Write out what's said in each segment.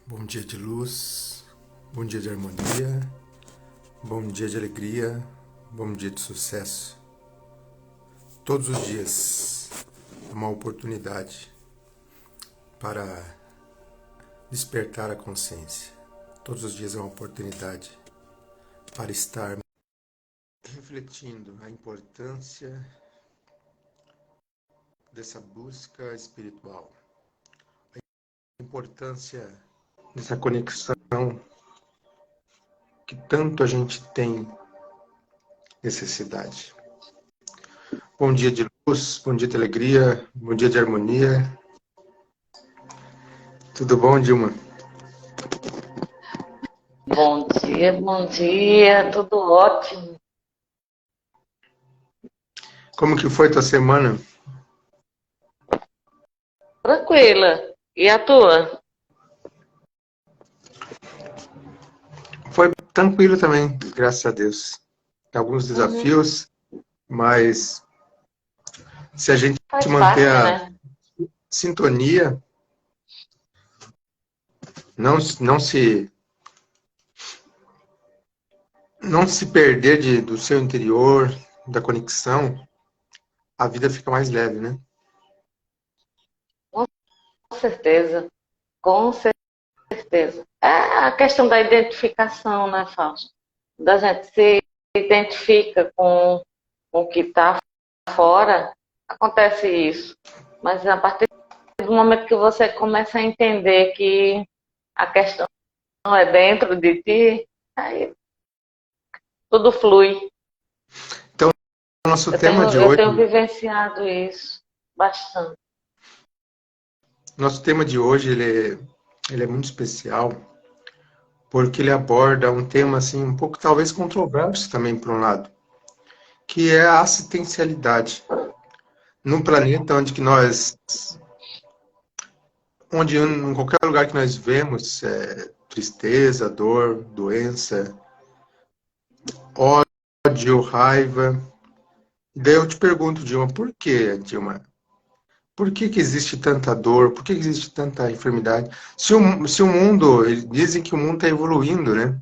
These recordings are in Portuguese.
Bom dia de luz, bom dia de harmonia, bom dia de alegria, bom dia de sucesso. Todos os dias é uma oportunidade para despertar a consciência. Todos os dias é uma oportunidade para estar refletindo a importância dessa busca espiritual, a importância dessa conexão que tanto a gente tem necessidade. Bom dia de luz, bom dia de alegria, bom dia de harmonia. Tudo bom, Dilma? Bom dia, tudo ótimo. Como que foi tua semana? Tranquila. E a tua? Foi tranquilo também, graças a Deus. Alguns Uhum. desafios, mas se a gente Faz manter parte, a né? sintonia, não não se perder do seu interior, da conexão, a vida fica mais leve, né? Com certeza, com certeza. É a questão da identificação, né, Fausto? Da gente se identifica com o que está fora, acontece isso. Mas a partir do momento que você começa a entender que a questão é dentro de ti, aí tudo flui. Então, nosso Eu tema tenho, de eu hoje, tenho vivenciado isso bastante. nosso tema de hoje, ele é muito especial, porque ele aborda um tema assim um pouco talvez controverso também por um lado, que é a assistencialidade. Num planeta onde em qualquer lugar que nós vemos tristeza, dor, doença, ódio, raiva. Daí eu te pergunto, Dilma, por quê, Dilma? Por que que existe tanta dor? Por que que existe tanta enfermidade? Se o mundo, dizem que o mundo está evoluindo, né?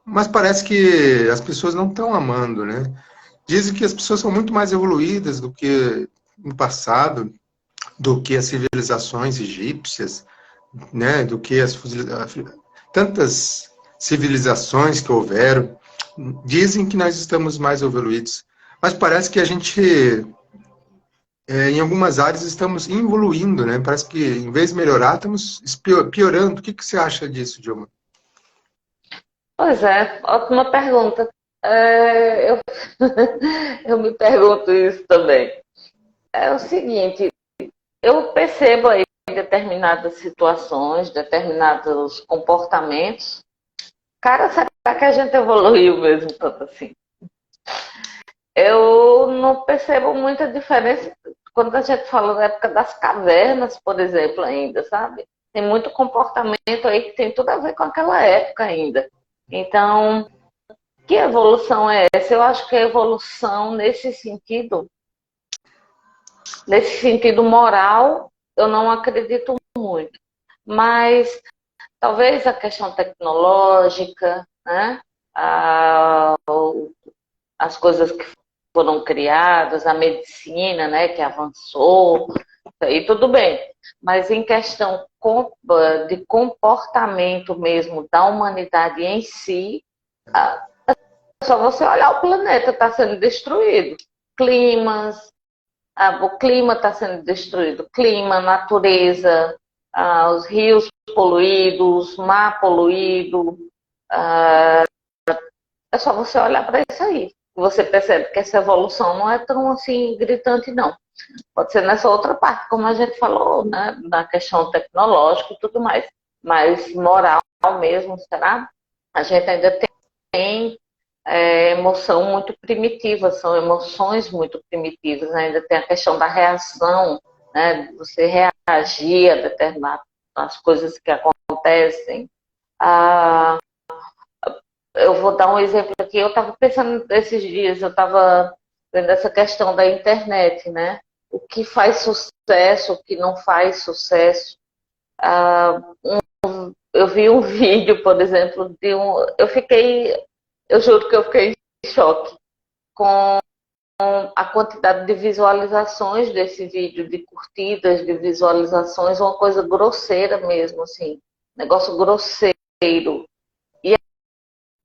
Mas parece que as pessoas não estão amando, né? Dizem que as pessoas são muito mais evoluídas do que no passado, do que as civilizações egípcias, né, do que tantas civilizações que houveram. Dizem que nós estamos mais evoluídos, mas parece que a gente, em algumas áreas, estamos evoluindo, né? Parece que, em vez de melhorar, estamos piorando. O que que você acha disso, Dilma? Pois é, ótima pergunta. Eu, eu me pergunto isso também. É o seguinte, eu percebo aí determinadas situações, determinados comportamentos. Cara, será que a gente evoluiu mesmo tanto assim? Eu não percebo muita diferença quando a gente fala da época das cavernas, por exemplo, ainda, sabe? Tem muito comportamento aí que tem tudo a ver com aquela época ainda. Então, que evolução é essa? Eu acho que a evolução nesse sentido moral, eu não acredito muito. Mas talvez a questão tecnológica, né? Ah, as coisas que foram criadas, a medicina, né, que avançou, e tudo bem. Mas em questão de comportamento mesmo da humanidade em si, é só você olhar o planeta está sendo destruído. Climas, o clima está sendo destruído. Clima, natureza, os rios poluídos, mar poluído. É só você olhar para isso aí. Você percebe que essa evolução não é tão assim gritante, não. Pode ser nessa outra parte, como a gente falou, né? Na questão tecnológica e tudo mais. Mas moral mesmo, será? A gente ainda tem emoção muito primitiva, são emoções muito primitivas, né? Ainda tem a questão da reação, né? Você reagir a determinadas coisas que acontecem. Ah, eu vou dar um exemplo aqui. Eu estava pensando esses dias, eu estava vendo essa questão da internet, né? O que faz sucesso, o que não faz sucesso. eu vi um vídeo, por exemplo, eu juro que eu fiquei em choque com a quantidade de visualizações desse vídeo, de curtidas, de visualizações, uma coisa grosseira mesmo, assim, negócio grosseiro. E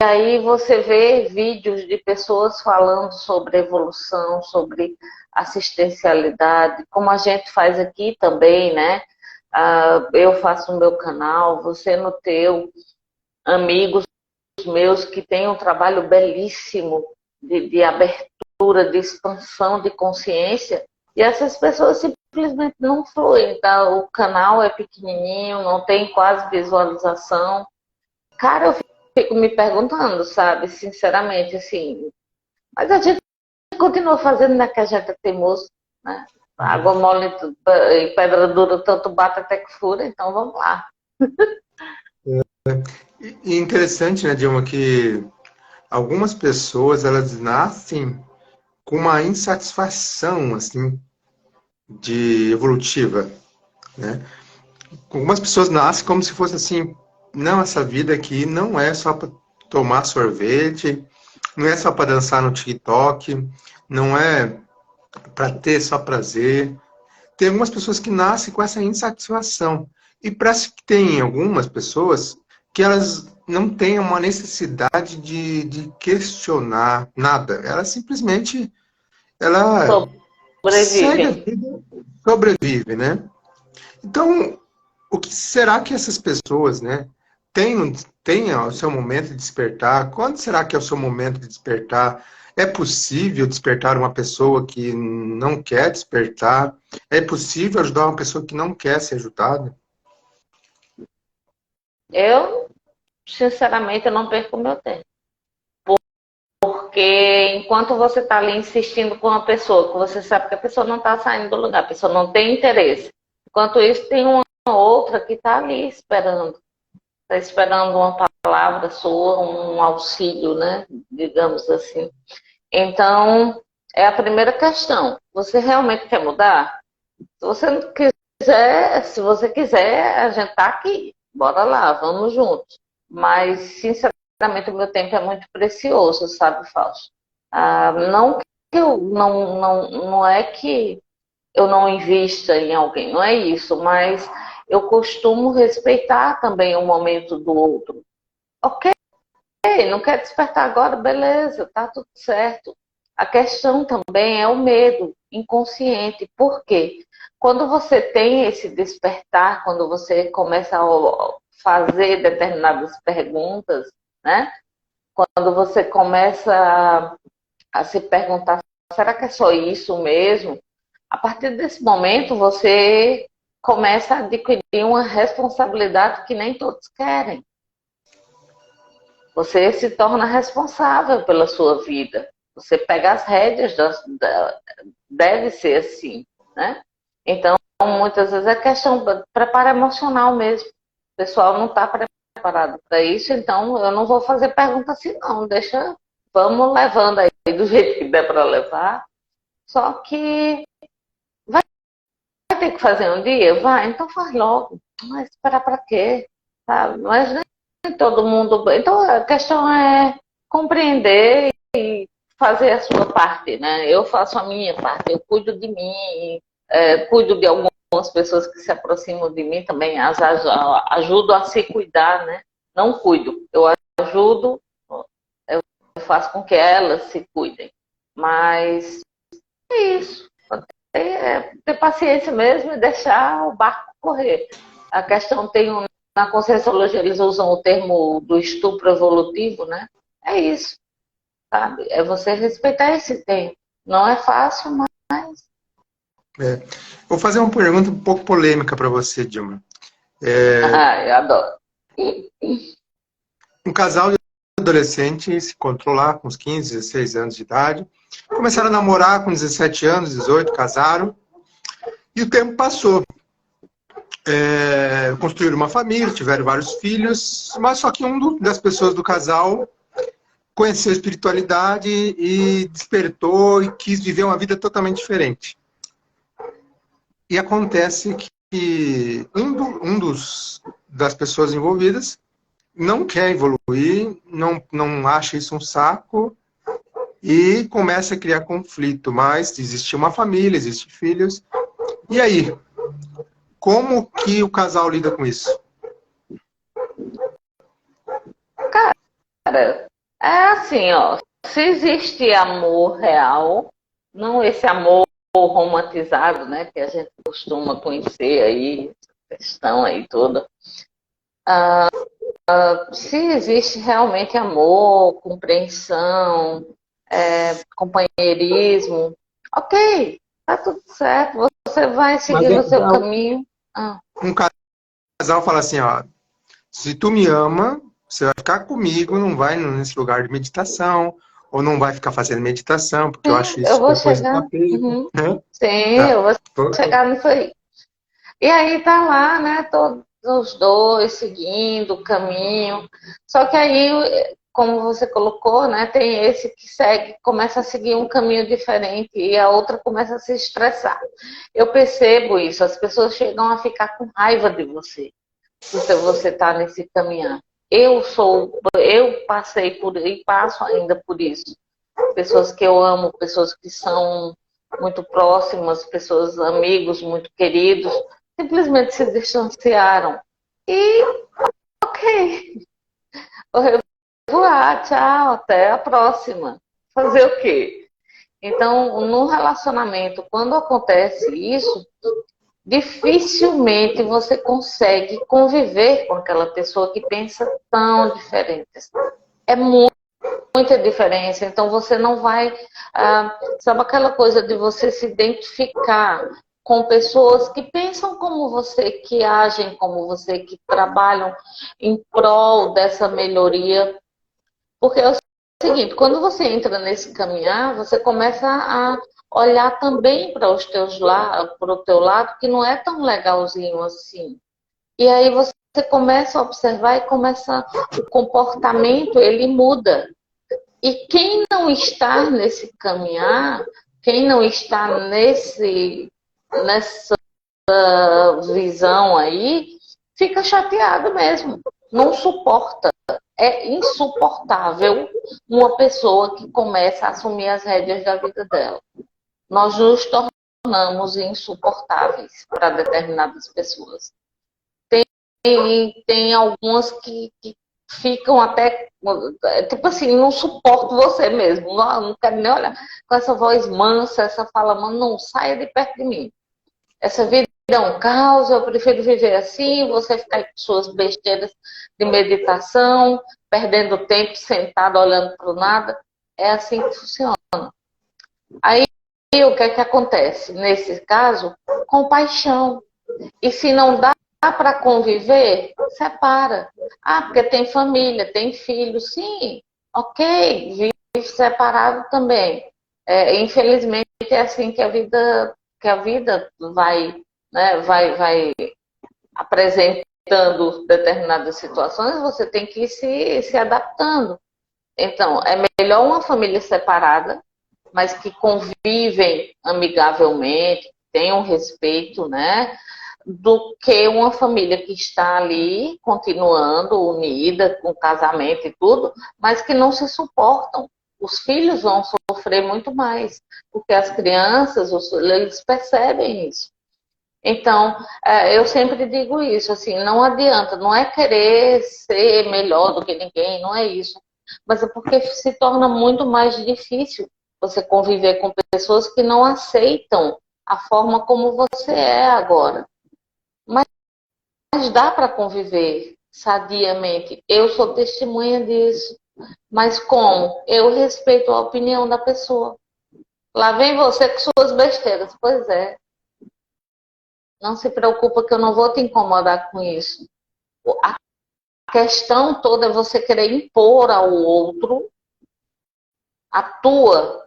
aí você vê vídeos de pessoas falando sobre evolução, sobre assistencialidade, como a gente faz aqui também, né? Eu faço no meu canal, você no teu, amigos meus que têm um trabalho belíssimo de abertura, de expansão de consciência, e essas pessoas simplesmente não fluem, tá? O canal é pequenininho, não tem quase visualização. Cara, eu fico me perguntando, sabe, sinceramente, assim, mas a gente continua fazendo, né, que a gente é teimoso, né? Água mole e pedra dura, tanto bate até que fura, então vamos lá. E interessante, né, Dilma, que algumas pessoas, elas nascem com uma insatisfação, assim, de evolutiva, né? Algumas pessoas nascem como se fosse assim, não, essa vida aqui não é só para tomar sorvete, não é só para dançar no TikTok, não é para ter só prazer. Tem algumas pessoas que nascem com essa insatisfação. E parece que tem algumas pessoas que elas não têm uma necessidade de questionar nada. Ela simplesmente ela segue a Sobrevivem. vida, sobrevive, né? Então, o que será que essas pessoas, né, têm o seu momento de despertar? Quando será que é o seu momento de despertar? É possível despertar uma pessoa que não quer despertar? É possível ajudar uma pessoa que não quer ser ajudada? Eu, sinceramente, eu não perco o meu tempo. Porque enquanto você está ali insistindo com uma pessoa, que você sabe que a pessoa não está saindo do lugar, a pessoa não tem interesse. Enquanto isso, tem uma outra que está ali esperando. Está esperando uma palavra sua, um auxílio, né? Digamos assim. Então, é a primeira questão. Você realmente quer mudar? Se você não quiser, se você quiser, a gente está aqui. Bora lá, vamos juntos. Mas, sinceramente, o meu tempo é muito precioso, sabe, Fausto? Não que eu não é que eu não invista em alguém, não é isso, mas eu costumo respeitar também o momento do outro. Ok, não quer despertar agora, beleza, tá tudo certo. A questão também é o medo inconsciente. Por quê? Quando você tem esse despertar, quando você começa a fazer determinadas perguntas, né? Quando você começa a se perguntar, será que é só isso mesmo? A partir desse momento, você começa a adquirir uma responsabilidade que nem todos querem. Você se torna responsável pela sua vida. Você pega as rédeas, deve ser assim, né? Então, muitas vezes é questão de preparo emocional mesmo. O pessoal não está preparado para isso, então eu não vou fazer pergunta assim, não. Deixa, vamos levando aí do jeito que der para levar. Só que vai ter que fazer um dia? Vai, então faz logo. Mas esperar para quê? Sabe? Mas nem todo mundo. Então a questão é compreender e fazer a sua parte, né? Eu faço a minha parte, eu cuido de mim, cuido de algumas pessoas que se aproximam de mim também, ajudo a se cuidar, né? Não cuido, eu ajudo, eu faço com que elas se cuidem. Mas é isso. Ter paciência mesmo e deixar o barco correr. A questão na Conscienciologia eles usam o termo do estupro evolutivo, né? É isso, sabe? É você respeitar esse tempo. Não é fácil, mas... É. Vou fazer uma pergunta um pouco polêmica para você, Dilma. Eu adoro. Um casal de adolescentes se encontrou lá com uns 15, 16 anos de idade. Começaram a namorar com 17 anos, 18, casaram. E o tempo passou. Construíram uma família, tiveram vários filhos, mas só que das pessoas do casal conheceu a espiritualidade e despertou e quis viver uma vida totalmente diferente. E acontece que um das pessoas envolvidas não quer evoluir, não acha isso um saco e começa a criar conflito. Mas existe uma família, existem filhos. E aí? Como que o casal lida com isso? Cara, é assim, ó. Se existe amor real, não esse amor romantizado, né, que a gente costuma conhecer aí, questão aí toda. Se existe realmente amor, compreensão, companheirismo, ok, tá tudo certo, você vai Mas seguir o seu caminho. Ah. um casal fala assim, ó, se tu me ama, você vai ficar comigo, não vai nesse lugar de meditação, ou não vai ficar fazendo meditação, porque eu acho Eu isso vou coisa do chegar, capeta, né? sim, Tá. eu vou chegar nisso aí. E aí tá lá, né, todos os dois seguindo o caminho. Só que aí, como você colocou, né, tem esse que segue, começa a seguir um caminho diferente e a outra começa a se estressar. Eu percebo isso, as pessoas chegam a ficar com raiva de você, porque você tá nesse caminhar. Eu passei por e passo ainda por isso. Pessoas que eu amo, pessoas que são muito próximas, pessoas, amigos muito queridos, simplesmente se distanciaram. E, ok, vou voar, tchau, até a próxima. Fazer o quê? Então, no relacionamento, quando acontece isso, dificilmente você consegue conviver com aquela pessoa que pensa tão diferente. É muita diferença, então você não vai, sabe aquela coisa de você se identificar com pessoas que pensam como você, que agem como você, que trabalham em prol dessa melhoria, porque é o seguinte, quando você entra nesse caminhar, você começa a olhar também para os teus lados, para o teu lado, que não é tão legalzinho assim. E aí você começa a observar e começa o comportamento, ele muda. E quem não está nesse caminhar, quem não está nessa visão aí, fica chateado mesmo. Não suporta. É insuportável uma pessoa que começa a assumir as rédeas da vida dela. Nós nos tornamos insuportáveis para determinadas pessoas. Tem algumas que ficam até, tipo assim, não suporto você mesmo, não quero nem olhar com essa voz mansa, essa fala, mano, não saia de perto de mim. Essa vida é um caos, eu prefiro viver assim, você ficar com suas besteiras de meditação, perdendo tempo sentado olhando para o nada. É assim que funciona. Aí o que é que acontece? Nesse caso, compaixão. E se não dá para conviver, separa. Ah, porque tem família, tem filho, sim, ok, vive separado também. Infelizmente é assim que a vida vai, né, vai apresentando determinadas situações, você tem que ir se adaptando. Então, é melhor uma família separada, mas que convivem amigavelmente, tenham respeito, né? Do que uma família que está ali continuando unida, com casamento e tudo, mas que não se suportam. Os filhos vão sofrer muito mais, porque as crianças, eles percebem isso. Então, eu sempre digo isso, assim, não adianta, não é querer ser melhor do que ninguém, não é isso. Mas é porque se torna muito mais difícil você conviver com pessoas que não aceitam a forma como você é agora. Mas dá para conviver sadiamente. Eu sou testemunha disso. Mas como? Eu respeito a opinião da pessoa. Lá vem você com suas besteiras. Pois é. Não se preocupa que eu não vou te incomodar com isso. A questão toda é você querer impor ao outro a tua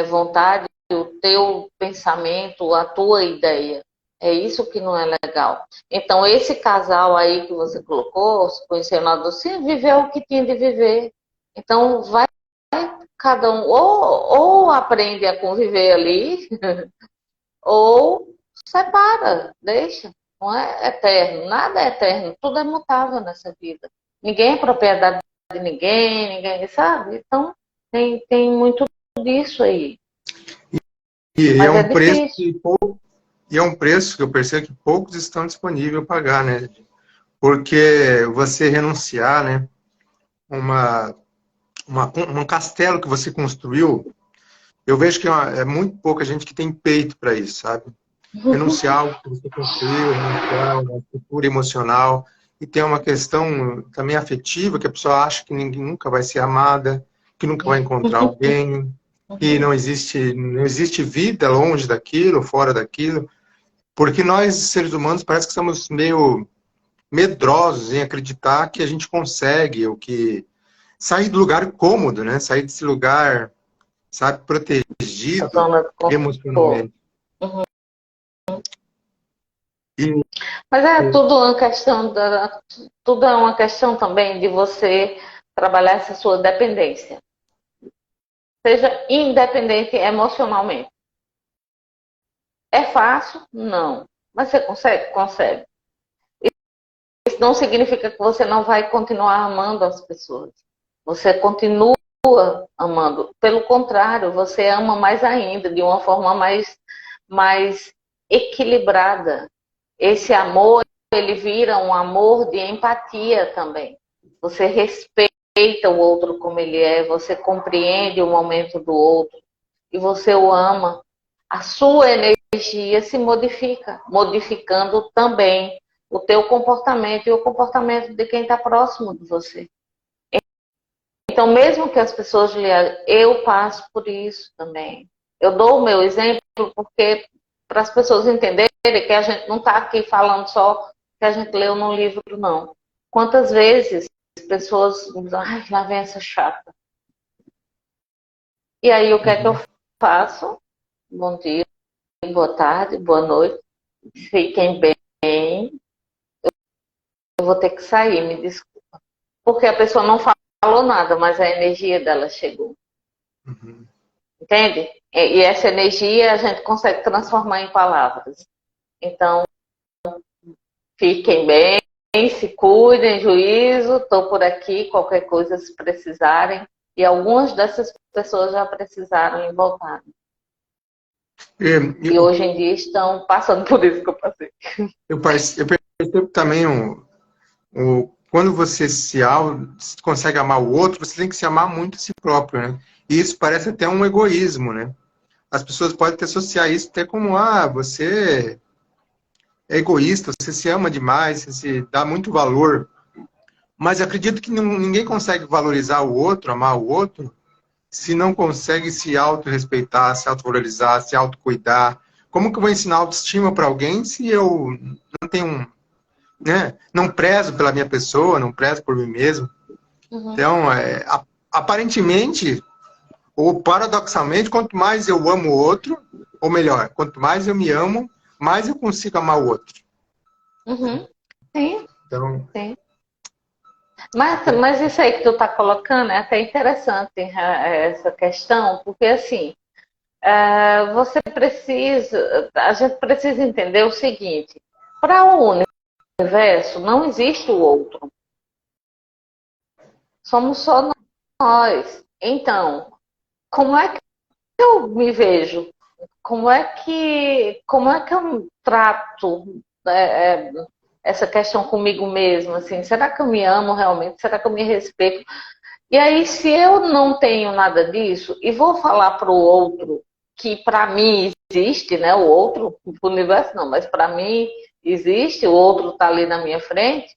vontade, o teu pensamento, a tua ideia. É isso que não é legal. Então, esse casal aí que você colocou, se conheceu na docinha, viveu o que tinha de viver. Então, vai cada um, ou aprende a conviver ali, ou separa, deixa. não é eterno, nada é eterno, tudo é mutável nessa vida. Ninguém é propriedade de ninguém, ninguém sabe. Então, tem muito disso aí. E é Mas é um preço difícil. e é um preço que eu percebo que poucos estão disponíveis a pagar, né? Porque você renunciar, né? Um castelo que você construiu, eu vejo que é muito pouca gente que tem peito para isso, sabe? Renunciar ao que você construiu, renunciar a uma estrutura emocional. E tem uma questão também afetiva, que a pessoa acha que ninguém nunca vai ser amada, que nunca vai encontrar alguém, que não existe vida longe daquilo, fora daquilo. Porque nós, seres humanos, parece que estamos meio medrosos em acreditar que a gente consegue, ou que sair do lugar cômodo, né? Sair desse lugar, sabe, A protegido zona de conforto. emocionalmente. E, Mas é tudo uma questão tudo é uma questão também de você trabalhar essa sua dependência. Seja independente emocionalmente. É fácil? Não. Mas você consegue? Consegue. Isso não significa que você não vai continuar amando as pessoas. Você continua amando. Pelo contrário, você ama mais ainda, de uma forma mais equilibrada. Esse amor, ele vira um amor de empatia também. Você respeita o outro como ele é, você compreende o momento do outro e você o ama. A sua energia se modifica, modificando também o teu comportamento e o comportamento de quem está próximo de você. Então, mesmo que as pessoas lhe... Eu passo por isso também. Eu dou o meu exemplo porque para as pessoas entenderem que a gente não está aqui falando só que a gente leu num livro, não. Quantas vezes pessoas dizem, ai, lá vem essa chata. E aí, o que é que eu faço? Bom dia, boa tarde, boa noite. Fiquem bem. Eu vou ter que sair, me desculpa. Porque a pessoa não falou nada, mas a energia dela chegou. uhum. Entende? E essa energia a gente consegue transformar em palavras. Então, fiquem bem, se cuidem, juízo, estou por aqui, qualquer coisa se precisarem. E algumas dessas pessoas já precisaram e voltaram. E E hoje em dia estão passando por isso que eu passei. eu percebo também quando você consegue amar o outro, você tem que se amar muito a si próprio, né? E isso parece até um egoísmo, né? As pessoas podem até associar isso até como, você é egoísta, você se ama demais, você se dá muito valor. Mas eu acredito que ninguém consegue valorizar o outro, amar o outro, se não consegue se autorrespeitar, se autovalorizar, se autocuidar. Como que eu vou ensinar autoestima para alguém se eu não tenho, né? Não prezo pela minha pessoa, não prezo por mim mesmo? Uhum. Então, aparentemente, ou paradoxalmente, quanto mais eu amo o outro, ou melhor, quanto mais eu me amo, mais eu consigo amar o outro. Uhum. Sim, Então, sim. Mas isso aí que tu está colocando é até interessante, essa questão, porque assim, a gente precisa entender o seguinte, para o universo não existe o outro, somos só nós. Então, como é que eu me vejo? Como é que eu trato essa questão comigo mesma? Assim, será que eu me amo realmente? Será que eu me respeito? E aí, se eu não tenho nada disso e vou falar para o outro que para mim existe, né? O outro, o universo não, mas para mim existe, o outro está ali na minha frente.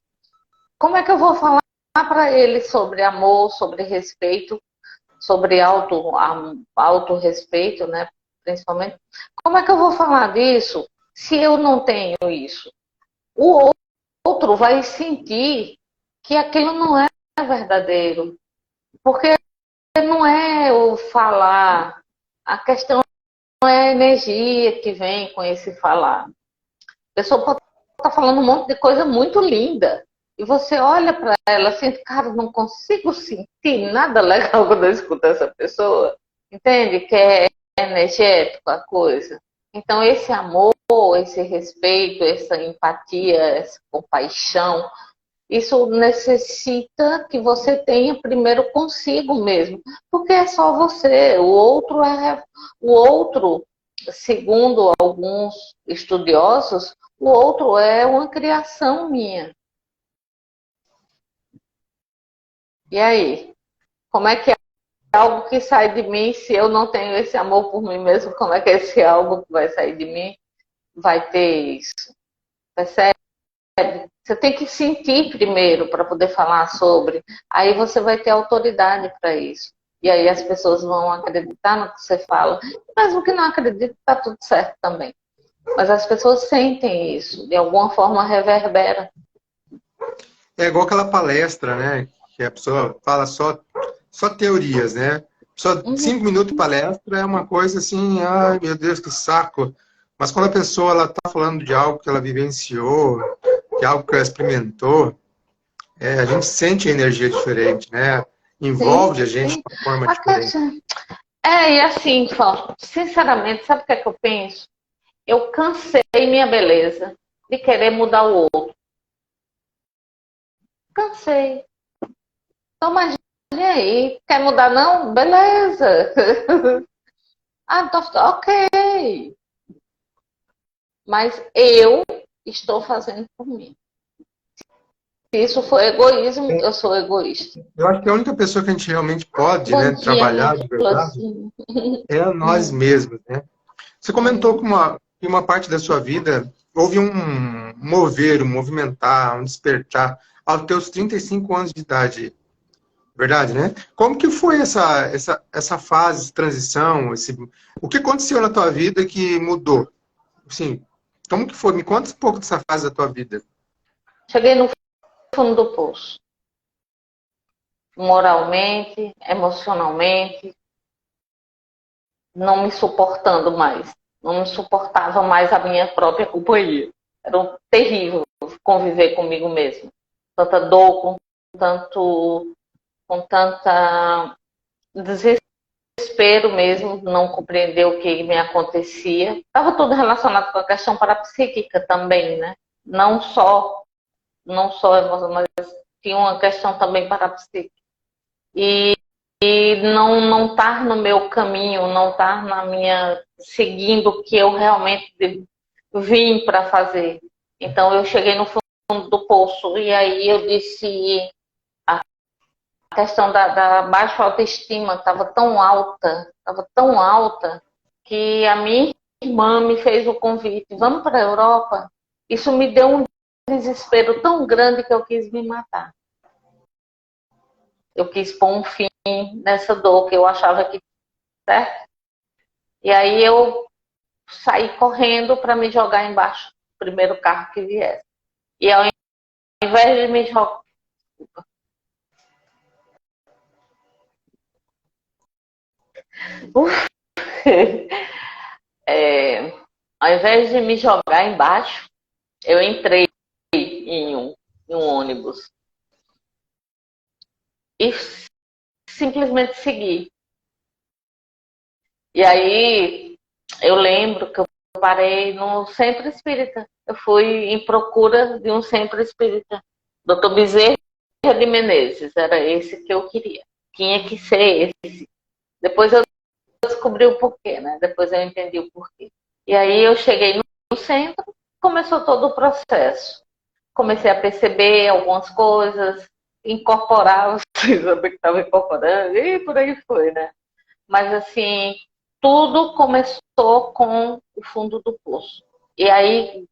Como é que eu vou falar para ele sobre amor, sobre respeito, sobre autorrespeito, né? Principalmente. Como é que eu vou falar disso se eu não tenho isso? O outro vai sentir que aquilo não é verdadeiro. Porque não é o falar, a questão é a energia que vem com esse falar. A pessoa pode estar falando um monte de coisa muito linda. E você olha para ela assim, cara, não consigo sentir nada legal quando eu escuto essa pessoa. Entende? Que é energético a coisa. Então, esse amor, esse respeito, essa empatia, essa compaixão, isso necessita que você tenha primeiro consigo mesmo, porque é só você. O outro, segundo alguns estudiosos, o outro é uma criação minha. E aí? Como é que é algo que sai de mim se eu não tenho esse amor por mim mesmo? Como é que esse algo que vai sair de mim vai ter isso? Percebe? Você tem que sentir primeiro para poder falar sobre. Aí você vai ter autoridade para isso. E aí as pessoas vão acreditar no que você fala. Mesmo que não acreditem, está tudo certo também. Mas as pessoas sentem isso. De alguma forma reverbera. É igual aquela palestra, né? Que a pessoa fala só teorias, né? Só Uhum. 5 minutos de palestra é uma coisa assim, ai meu Deus, que saco. Mas quando a pessoa ela está falando de algo que ela vivenciou, de algo que ela experimentou, a gente sente a energia diferente, né? Sim, Envolve a gente de sim. uma forma A diferente. questão... e assim, Fausto, sinceramente, sabe o que é que eu penso? Eu cansei minha beleza de querer mudar o outro. Cansei. Então, mas e aí? Quer mudar não? Beleza. Ah, então, ok. Mas eu estou fazendo por mim. Se isso for egoísmo, eu sou egoísta. Eu acho que a única pessoa que a gente realmente pode, né, Bom dia, minha trabalhar de verdade florzinha. é a nós mesmos, né? Você comentou Hum. que uma parte da sua vida houve um mover, um movimentar, um despertar aos teus 35 anos de idade, verdade, né? Como que foi essa fase de transição? O que aconteceu na tua vida que mudou? Assim, como que foi? Me conta um pouco dessa fase da tua vida. Cheguei no fundo do poço. Moralmente, emocionalmente, não me suportando mais. Não me suportava mais a minha própria companhia. Era terrível conviver comigo mesmo. Tanta dor, com tanta desespero mesmo, não compreender o que me acontecia. Estava tudo relacionado com a questão parapsíquica também, né? Não só, não só emocional, mas tinha uma questão também parapsíquica. E não estar no meu caminho, não estar na minha seguindo o que eu realmente vim para fazer. Então eu cheguei no fundo do poço e aí eu disse a questão da baixa autoestima estava tão alta que a minha irmã me fez o convite, vamos para a Europa. Isso me deu um desespero tão grande que eu quis me matar. Eu quis pôr um fim nessa dor que eu achava que certo? E aí eu saí correndo para me jogar embaixo do primeiro carro que viesse. E ao invés de me jogar. É, ao invés de me jogar embaixo, eu entrei em um ônibus e simplesmente segui. E aí eu lembro que eu parei no centro espírita. Eu fui em procura de um centro espírita. Dr. Bezerra de Menezes, era esse que eu queria. Tinha que ser esse. Depois eu descobri o porquê, né? Depois eu entendi o porquê. E aí eu cheguei no centro, começou todo o processo. Comecei a perceber algumas coisas, incorporar, sem saber que estava incorporando, e por aí foi, né? Mas assim, tudo começou com o fundo do poço. E aí,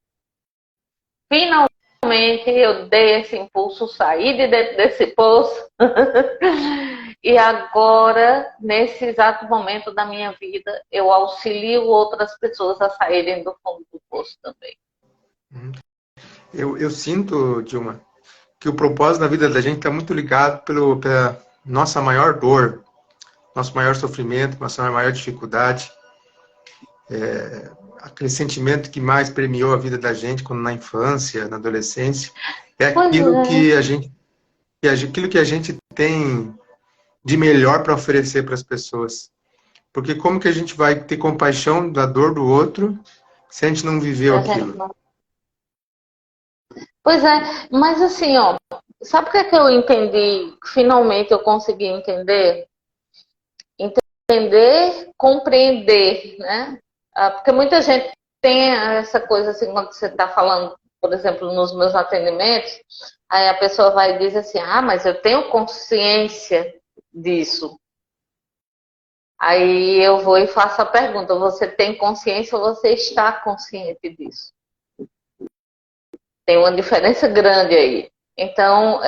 finalmente, eu dei esse impulso, saí de dentro desse poço. E agora, nesse exato momento da minha vida, eu auxilio outras pessoas a saírem do fundo do poço também. Eu sinto, Dilma, que o propósito da vida da gente está muito ligado pela nossa maior dor, nosso maior sofrimento, nossa maior dificuldade, aquele sentimento que mais premiou a vida da gente quando na infância, na adolescência, é Pois aquilo é. aquilo que a gente tem de melhor para oferecer para as pessoas. Porque como que a gente vai ter compaixão da dor do outro se a gente não viveu aquilo? Pois é, mas assim, ó, sabe o que é que eu entendi? Finalmente eu consegui entender? Entender, compreender, né? Porque muita gente tem essa coisa assim, quando você está falando, por exemplo, nos meus atendimentos, aí a pessoa vai e diz assim, ah, mas eu tenho consciência disso. Aí eu vou e faço a pergunta, você tem consciência ou você está consciente disso? Tem uma diferença grande aí. Então,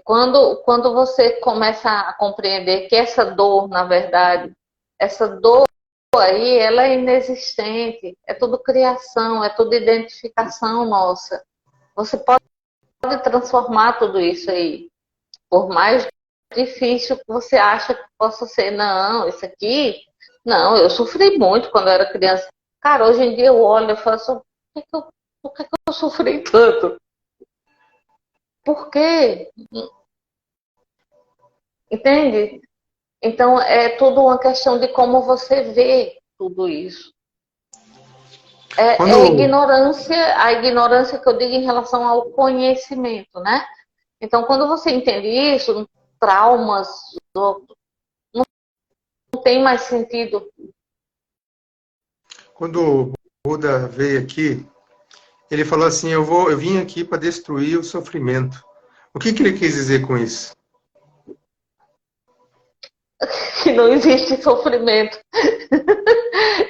quando você começa a compreender que essa dor, na verdade, essa dor aí, ela é inexistente, é tudo criação, é tudo identificação nossa. Você pode transformar tudo isso aí, por mais difícil que você acha que possa ser. Não, isso aqui, não, eu sofri muito quando eu era criança. Cara, hoje em dia eu olho e falo assim, por que eu sofri tanto? Por quê? Entende? Então, é tudo uma questão de como você vê tudo isso. É a ignorância que eu digo em relação ao conhecimento, né? Então, quando você entende isso, traumas, não tem mais sentido. Quando o Buda veio aqui, ele falou assim, eu vim aqui para destruir o sofrimento. O que ele quis dizer com isso? Que não existe sofrimento.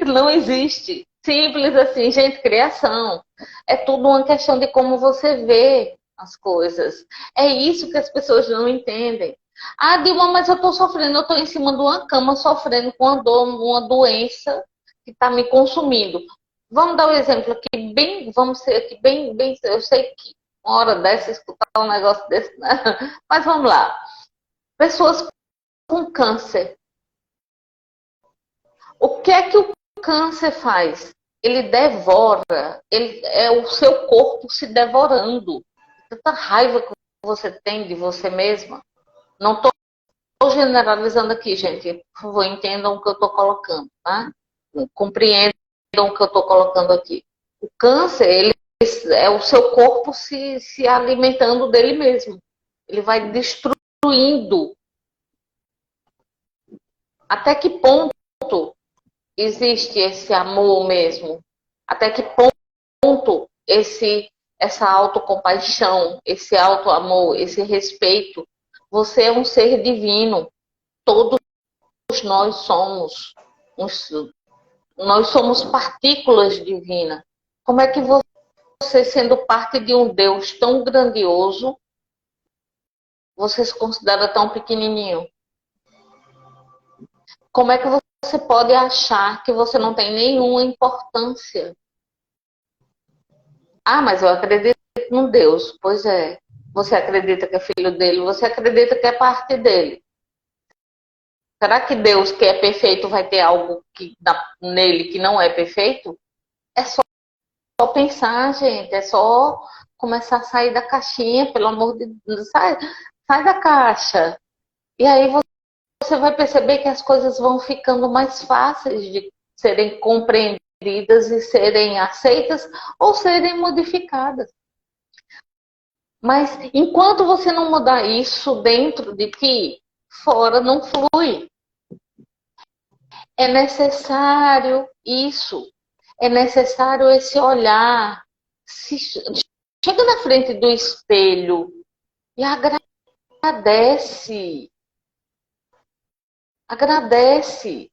Não existe. Simples assim, gente, criação. É tudo uma questão de como você vê as coisas. É isso que as pessoas não entendem. Ah, Dilma, mas eu estou sofrendo, eu estou em cima de uma cama sofrendo com uma dor, uma doença que está me consumindo. Vamos dar um exemplo aqui, vamos ser aqui bem, eu sei que uma hora dessa escutar um negócio desse, né? Mas vamos lá. Pessoas com câncer. O que é que o câncer faz? Ele devora, é o seu corpo se devorando. Tanta raiva que você tem de você mesma. Não estou generalizando aqui, gente. Por favor, entendam o que eu estou colocando, tá? Compreendam o que eu estou colocando aqui. O câncer, ele é o seu corpo se alimentando dele mesmo. Ele vai destruindo. Até que ponto existe esse amor mesmo? Até que ponto essa autocompaixão, esse autoamor, esse respeito? Você é um ser divino. Todos nós somos. Nós somos partículas divinas. Como é que você, sendo parte de um Deus tão grandioso, você se considera tão pequenininho? Como é que você pode achar que você não tem nenhuma importância? Ah, mas eu acredito num Deus. Pois é. Você acredita que é filho dele, você acredita que é parte dele. Será que Deus, que é perfeito, vai ter algo nele que não é perfeito? É só pensar, gente. É só começar a sair da caixinha, pelo amor de Deus. Sai da caixa. E aí você vai perceber que as coisas vão ficando mais fáceis de serem compreendidas e serem aceitas ou serem modificadas. Mas enquanto você não mudar isso dentro de ti, fora não flui. É necessário isso. É necessário esse olhar. Chega na frente do espelho e agradece. Agradece.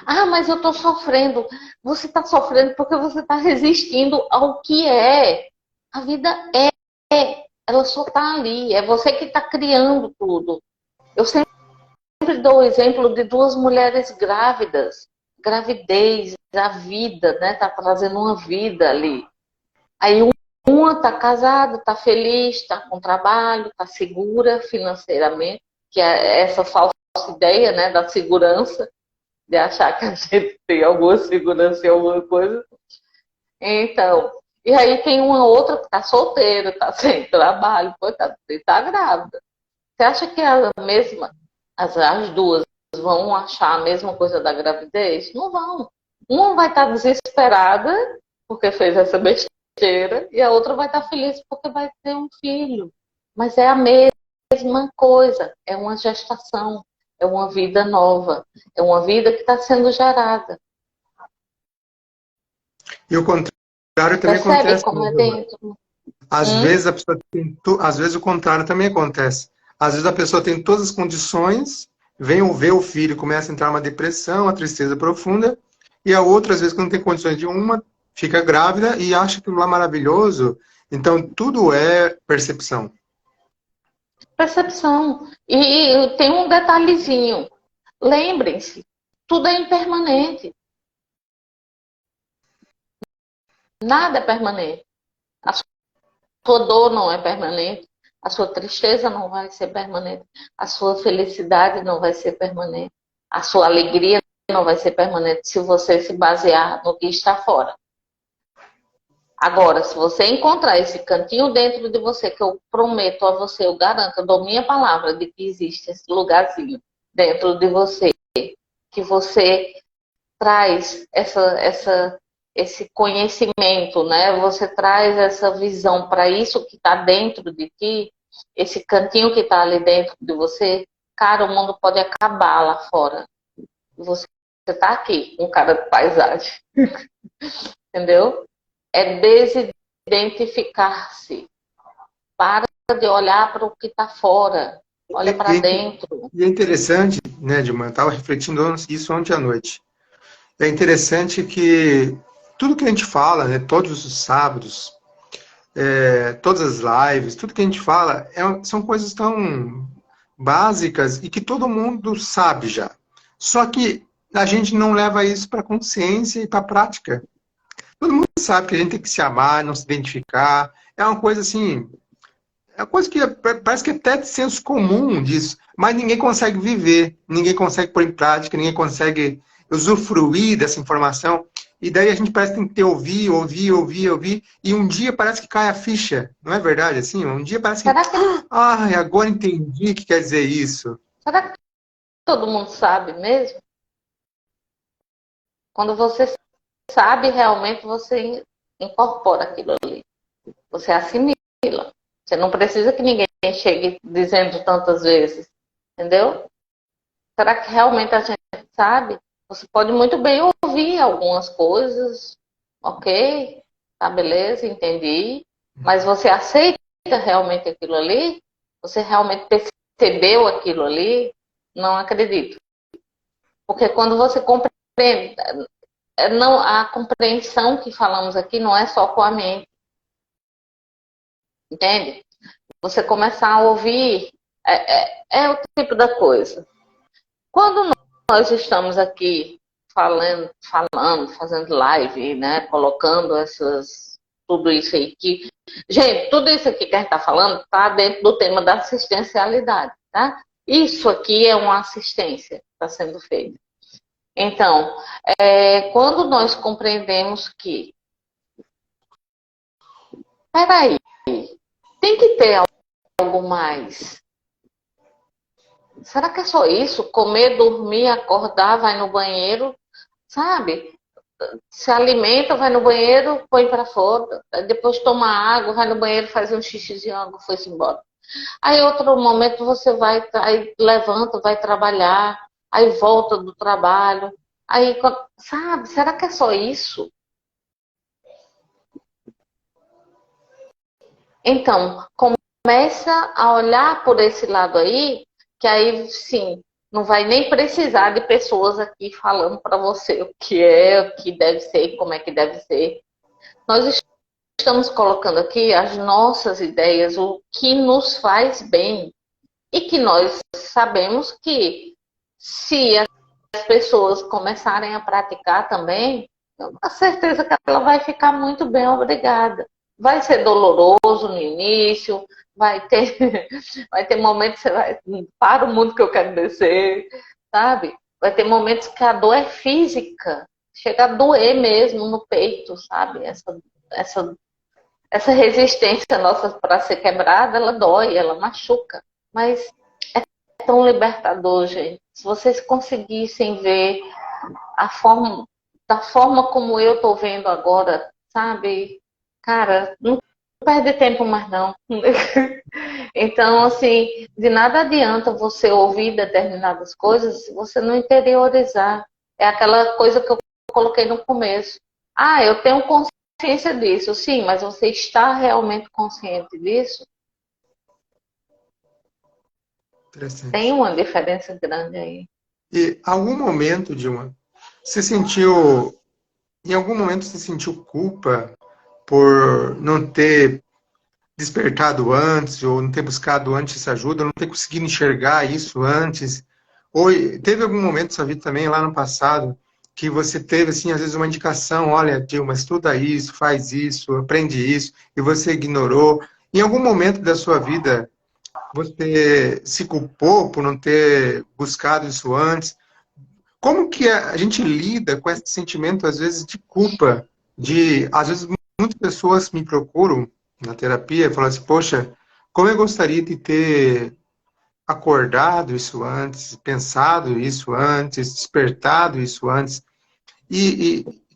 Ah, mas eu estou sofrendo. Você está sofrendo porque você está resistindo ao que é. A vida é. Ela só está ali. É você que está criando tudo. Eu sempre dou o exemplo de duas mulheres grávidas. Gravidez, a vida, né? Tá trazendo uma vida ali. Aí uma tá casada, tá feliz, tá com trabalho, tá segura financeiramente, que é essa falsa ideia, né, da segurança, de achar que a gente tem alguma segurança em alguma coisa. Então, e aí tem uma outra que tá solteira, tá sem trabalho, tá grávida. Você acha que é a mesma, as duas, vão achar a mesma coisa da gravidez? Não vão. Uma vai estar desesperada porque fez essa besteira e a outra vai estar feliz porque vai ter um filho. Mas é a mesma coisa, é uma gestação, é uma vida nova, é uma vida que está sendo gerada. E o contrário também Percebe acontece, como né, é Vilma? dentro? Às Hum? vezes a pessoa às vezes o contrário também acontece. Às vezes a pessoa tem todas as condições, vem ver o filho, começa a entrar uma depressão, uma tristeza profunda, e a outra, às vezes, quando tem condições de uma, fica grávida e acha aquilo lá maravilhoso. Então, tudo é percepção. Percepção. E tem um detalhezinho. Lembrem-se, tudo é impermanente. Nada é permanente. A sua dor não é permanente. A sua tristeza não vai ser permanente. A sua felicidade não vai ser permanente. A sua alegria não vai ser permanente se você se basear no que está fora. Agora, se você encontrar esse cantinho dentro de você, que eu prometo a você, eu garanto, eu dou minha palavra de que existe esse lugarzinho dentro de você, que você traz esse conhecimento, né? Você traz essa visão para isso que está dentro de ti, esse cantinho que está ali dentro de você, cara, o mundo pode acabar lá fora. Você está aqui, um cara de paisagem, entendeu? É desidentificar-se. Para de olhar para o que está fora. E, Olha para e- dentro. e é interessante, né, Dilma, eu estava refletindo isso ontem à noite. É interessante que tudo que a gente fala, né, todos os sábados, todas as lives, tudo que a gente fala são coisas tão básicas e que todo mundo sabe já. Só que a gente não leva isso para consciência e para prática. Todo mundo sabe que a gente tem que se amar, não se identificar. É uma coisa assim, é uma coisa que parece que é até de senso comum disso, mas ninguém consegue viver, ninguém consegue pôr em prática, ninguém consegue usufruir dessa informação. E daí a gente parece que tem que ouvir, ouvir, ouvir, ouvir, e um dia parece que cai a ficha. Não é verdade assim? Um dia parece que, Será que, agora entendi o que quer dizer isso. será que todo mundo sabe mesmo? Quando você sabe, realmente você incorpora aquilo ali. Você assimila. Você não precisa que ninguém chegue dizendo tantas vezes. Entendeu? Será que realmente a gente sabe? Você pode muito bem ouvir algumas coisas, ok? Tá, beleza, entendi. Mas você aceita realmente aquilo ali? Você realmente percebeu aquilo ali? Não acredito. Porque quando você compreende, não, a compreensão que falamos aqui não é só com a mente, entende? Você começar a ouvir é o tipo da coisa. Quando nós estamos aqui falando, fazendo live, né, colocando tudo isso aí que, gente, tudo isso aqui que a gente está falando está dentro do tema da assistencialidade, tá? Isso aqui é uma assistência que está sendo feita. Então, quando nós compreendemos que, peraí, tem que ter algo mais. Será que é só isso? Comer, dormir, acordar, vai no banheiro, sabe? Se alimenta, vai no banheiro, põe para fora, depois toma água, vai no banheiro, faz um xixizinho, água, foi-se embora. Aí outro momento você vai, aí levanta, vai trabalhar, aí volta do trabalho, aí, sabe, será que é só isso? Então, começa a olhar por esse lado aí, que aí sim, não vai nem precisar de pessoas aqui falando para você o que é, o que deve ser, como é que deve ser. Nós estamos colocando aqui as nossas ideias, o que nos faz bem. E que nós sabemos que se as pessoas começarem a praticar também, eu tenho certeza que ela vai ficar muito bem, obrigada. Vai ser doloroso no início, vai ter, vai ter momentos que você vai, para o mundo que eu quero descer, sabe? Vai ter momentos que a dor é física, chega a doer mesmo no peito, sabe? Essa, essa resistência nossa para ser quebrada, ela dói, ela machuca, mas é tão libertador, gente. Se vocês conseguissem ver da forma como eu tô vendo agora, sabe? Cara, não perde tempo mais não. Então, assim, de nada adianta você ouvir determinadas coisas se você não interiorizar. É aquela coisa que eu coloquei no começo. Ah, eu tenho consciência disso, sim, mas você está realmente consciente disso? Tem Interessante. uma diferença grande aí. E algum momento, Dilma, você sentiu, em algum momento você sentiu culpa por não ter despertado antes, ou não ter buscado antes essa ajuda, ou não ter conseguido enxergar isso antes? Ou teve algum momento da sua vida também, lá no passado, que você teve, assim, às vezes uma indicação, olha, Dilma, estuda isso, faz isso, aprende isso, e você ignorou? Em algum momento da sua vida, você se culpou por não ter buscado isso antes? Como que a gente lida com esse sentimento, às vezes, de culpa? Às vezes, muitas pessoas me procuram na terapia e falam assim, poxa, como eu gostaria de ter acordado isso antes, pensado isso antes, despertado isso antes.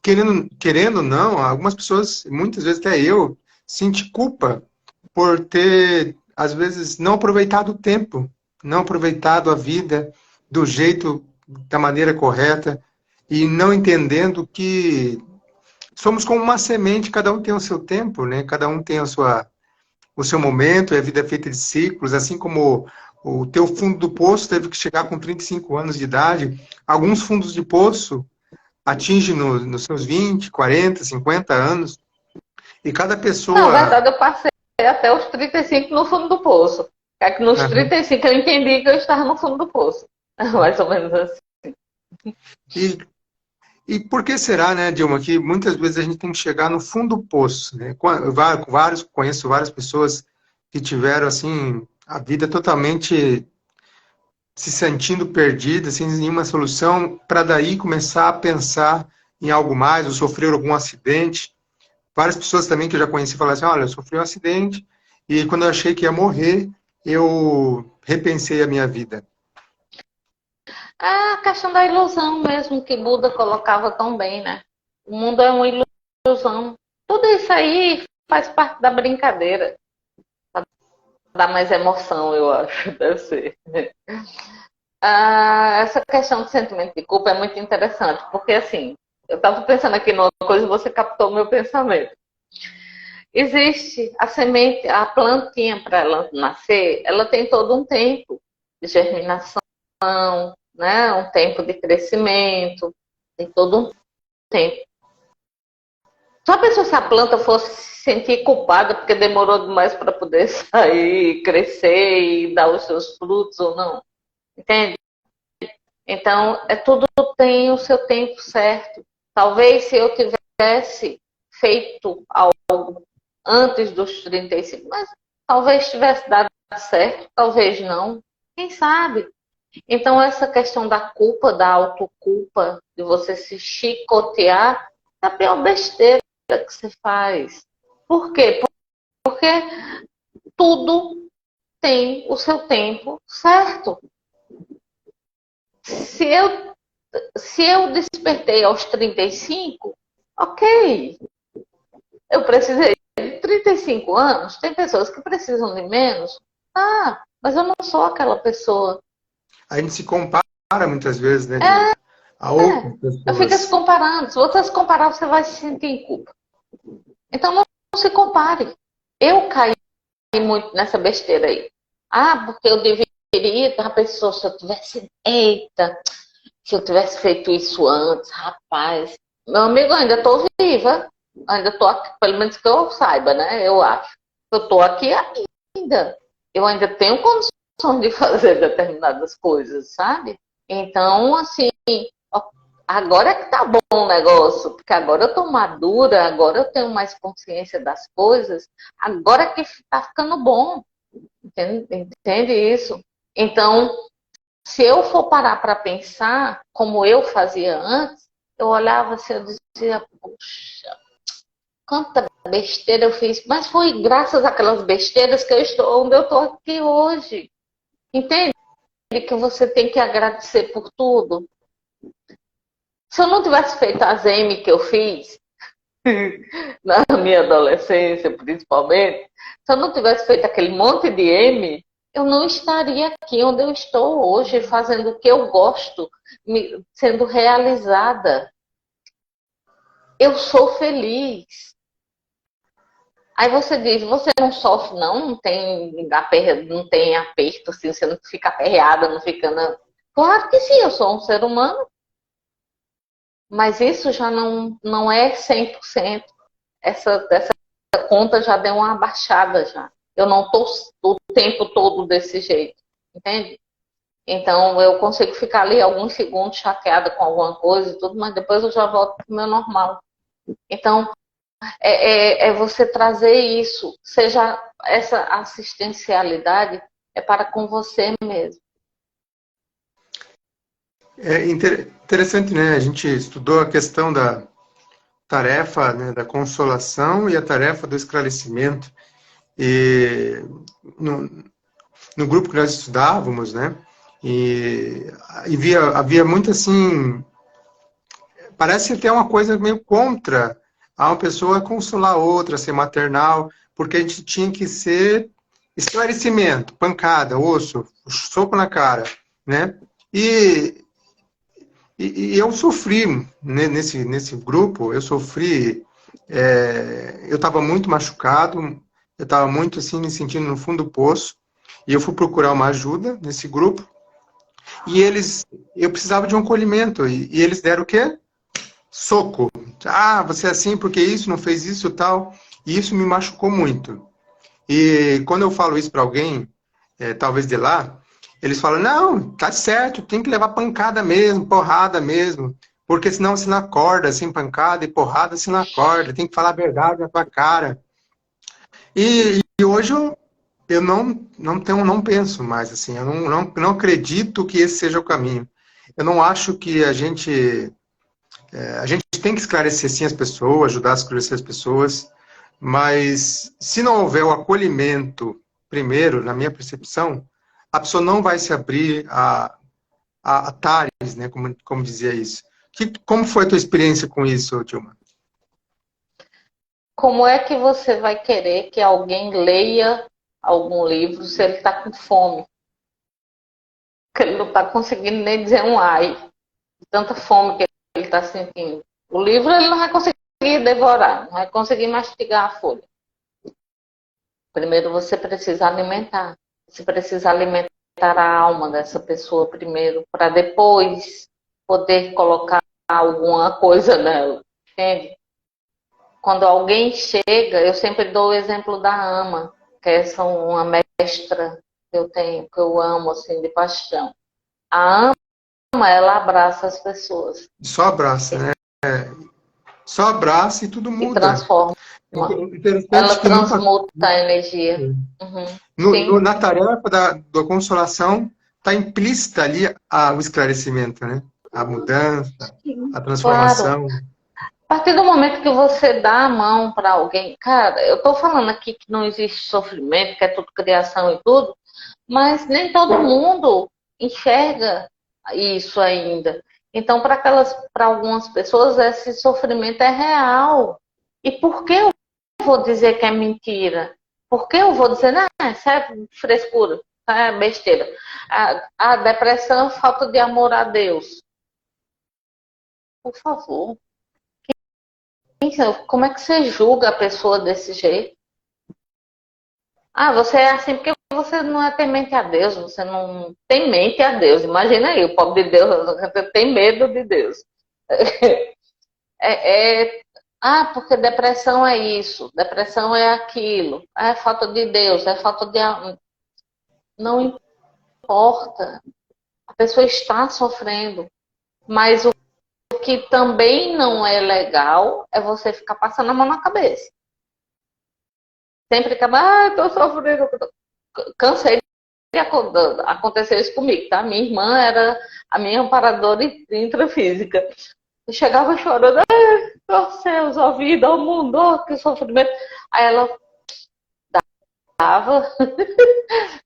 Querendo ou não, algumas pessoas, muitas vezes até eu, senti culpa por ter, às vezes, não aproveitado o tempo, não aproveitado a vida do jeito, da maneira correta, e não entendendo que somos como uma semente, cada um tem o seu tempo, né? Cada um tem o seu momento, e a vida é feita de ciclos, assim como o teu fundo do poço teve que chegar com 35 anos de idade, alguns fundos de poço atingem nos seus 20, 40, 50 anos, e cada Na pessoa... verdade, eu passei até os 35 no fundo do poço. É que nos Aham. 35 eu entendi que eu estava no fundo do poço. Mais ou menos assim. E, e por que será, né, Dilma, que muitas vezes a gente tem que chegar no fundo do poço, né? Conheço várias pessoas que tiveram, assim, a vida totalmente se sentindo perdida, sem nenhuma solução, para daí começar a pensar em algo mais, ou sofrer algum acidente. Várias pessoas também que eu já conheci falaram assim, olha, eu sofri um acidente, e quando eu achei que ia morrer, eu repensei a minha vida. É a questão da ilusão mesmo que Buda colocava tão bem, né? O mundo é uma ilusão. Tudo isso aí faz parte da brincadeira. Dá mais emoção, eu acho, deve ser. Essa questão do sentimento de culpa é muito interessante, porque assim, eu estava pensando aqui numa coisa e você captou o meu pensamento. Existe a semente, a plantinha para ela nascer, ela tem todo um tempo de germinação, né? Um tempo de crescimento, tem todo um tempo. Só pensou se a planta fosse se sentir culpada porque demorou demais para poder sair, crescer e dar os seus frutos ou não? Entende? Então, tudo tem o seu tempo certo. Talvez se eu tivesse feito algo antes dos 35, mas talvez tivesse dado certo, talvez não. Quem sabe? Então, essa questão da culpa, da autoculpa, de você se chicotear, é a pior besteira que você faz. Por quê? Porque tudo tem o seu tempo certo. Se eu, se eu despertei aos 35, ok. Eu precisei de 35 anos. Tem pessoas que precisam de menos. Ah, mas eu não sou aquela pessoa. A gente se compara muitas vezes, né, Dilma, É, a outras eu fico se pessoas. comparando. Se você se comparar, você vai se sentir em culpa. Então não se compare. Eu caí muito nessa besteira aí. Ah, porque eu deveria, a pessoa, se eu tivesse, eita, se eu tivesse feito isso antes, rapaz. Meu amigo, eu ainda estou viva. Ainda estou aqui, pelo menos que eu saiba, né? Eu acho. Eu estou aqui ainda. Eu ainda tenho condições de fazer determinadas coisas, sabe? Então, assim, agora é que tá bom o negócio, porque agora eu tô madura, agora eu tenho mais consciência das coisas, agora é que tá ficando bom. Entende isso? Então, se eu for parar para pensar como eu fazia antes, eu olhava assim, eu dizia, poxa, quanta besteira eu fiz, mas foi graças àquelas besteiras que eu estou onde eu estou aqui hoje. Entende? que você tem que agradecer por tudo. Se eu não tivesse feito as M que eu fiz, na minha adolescência principalmente, se eu não tivesse feito aquele monte de M, eu não estaria aqui onde eu estou hoje, fazendo o que eu gosto, sendo realizada. Eu sou feliz. Aí você diz, você não sofre não? Não tem aperto, assim, você não fica aperreada, não fica... Não. Claro que sim, eu sou um ser humano. Mas isso já não é 100%. Essa conta já deu uma baixada já. Eu não estou o tempo todo desse jeito, entende? Então eu consigo ficar ali alguns segundos chateada com alguma coisa e tudo, mas depois eu já volto para o meu normal. Então é você trazer isso, seja essa assistencialidade é para com você mesmo. É interessante, né? A gente estudou a questão da tarefa, né, da consolação e a tarefa do esclarecimento. E no grupo que nós estudávamos, né? E havia muito assim, parece até uma coisa meio contra a uma pessoa consolar a outra, ser maternal, porque a gente tinha que ser esclarecimento, pancada, osso, soco na cara, né? E, e eu sofri, né, nesse grupo, eu sofri, eu estava muito machucado, eu estava muito assim, me sentindo no fundo do poço, e eu fui procurar uma ajuda nesse grupo, e eu precisava de um acolhimento, e eles deram o quê? Soco. Ah, você é assim porque isso, não fez isso e tal. E isso me machucou muito. E quando eu falo isso para alguém, talvez de lá, eles falam, não, tá certo, tem que levar pancada mesmo, porrada mesmo. Porque senão você não acorda, sem pancada e porrada você não acorda. Tem que falar a verdade na tua cara. E hoje eu não penso mais assim. Eu não acredito que esse seja o caminho. Eu não acho que a gente tem que esclarecer sim as pessoas, ajudar a esclarecer as pessoas, mas se não houver o acolhimento primeiro, na minha percepção, a pessoa não vai se abrir a tares, né, como dizia isso. Como foi a tua experiência com isso, Dilma? Como é que você vai querer que alguém leia algum livro se ele está com fome? Que ele não está conseguindo nem dizer um ai, de tanta fome que ele está sentindo. O livro ele não vai conseguir devorar, não vai conseguir mastigar a folha. Primeiro você precisa alimentar. Você precisa alimentar a alma dessa pessoa primeiro, para depois poder colocar alguma coisa nela. Entende? Quando alguém chega, eu sempre dou o exemplo da ama, que é uma mestra que eu tenho, que eu amo assim de paixão. A ama, ela abraça as pessoas. Só abraça, né? Só abraça e tudo E muda. transforma. Interessante Ela que muita transmuta a energia. Uhum. Sim. na tarefa da consolação está implícita ali o esclarecimento, né? A mudança, Sim. a Claro. transformação. A partir do momento que você dá a mão para alguém, cara, eu tô falando aqui que não existe sofrimento, que é tudo criação e tudo, mas nem todo mundo enxerga isso ainda. Então, para algumas pessoas, esse sofrimento é real. E por que eu vou dizer que é mentira? Por que eu vou dizer, não, isso é frescura, é besteira? A depressão é falta de amor a Deus. Por favor. Como é que você julga a pessoa desse jeito? Ah, você é assim porque você não é temente a Deus, você não tem mente a Deus. Imagina aí, o pobre de Deus tem medo de Deus. Porque depressão é isso, depressão é aquilo, é falta de Deus, é falta de amor. Não importa, a pessoa está sofrendo, mas o que também não é legal é você ficar passando a mão na cabeça. Sempre acaba, tô sofrendo. Cansei de acontecer isso comigo, tá? Minha irmã era a minha amparadora intrafísica. Eu chegava chorando, ai, céus, a vida, o mundo, oh, que sofrimento. Aí ela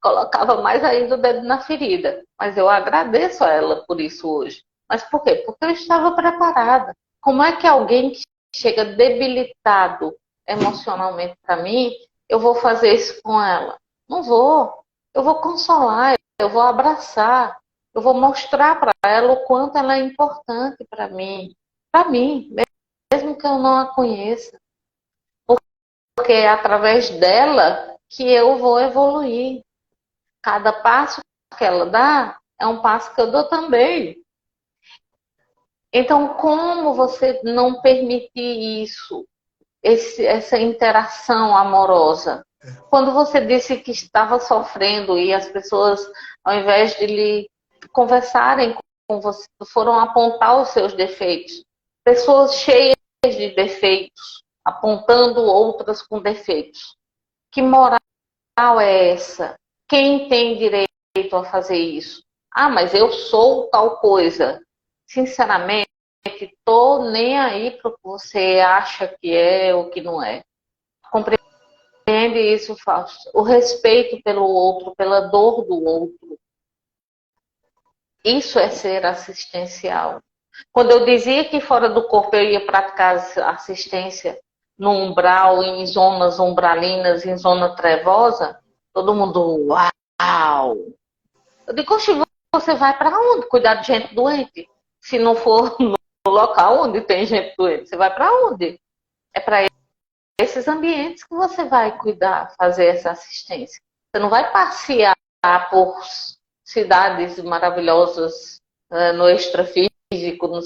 colocava mais ainda o dedo na ferida. Mas eu agradeço a ela por isso hoje. Mas por quê? Porque eu estava preparada. Como é que alguém que chega debilitado emocionalmente para mim, eu vou fazer isso com ela? Não vou. Eu vou consolar, eu vou abraçar, eu vou mostrar para ela o quanto ela é importante para mim, mesmo que eu não a conheça. Porque é através dela que eu vou evoluir. Cada passo que ela dá é um passo que eu dou também. Então, como você não permitir isso, essa interação amorosa? Quando você disse que estava sofrendo e as pessoas, ao invés de lhe conversarem com você, foram apontar os seus defeitos. Pessoas cheias de defeitos, apontando outras com defeitos. Que moral é essa? Quem tem direito a fazer isso? Ah, mas eu sou tal coisa. Sinceramente, tô nem aí para o que você acha que é ou que não é. Compreende isso, Fausto? O respeito pelo outro, pela dor do outro. Isso é ser assistencial. Quando eu dizia que fora do corpo eu ia praticar assistência no umbral, em zonas umbralinas, em zona trevosa, todo mundo, uau! Eu digo, oxe, você vai para onde? Cuidar de gente doente? Se não for no local onde tem gente doente, você vai para onde? É para esses ambientes que você vai cuidar, fazer essa assistência. Você não vai passear por cidades maravilhosas no extrafísico.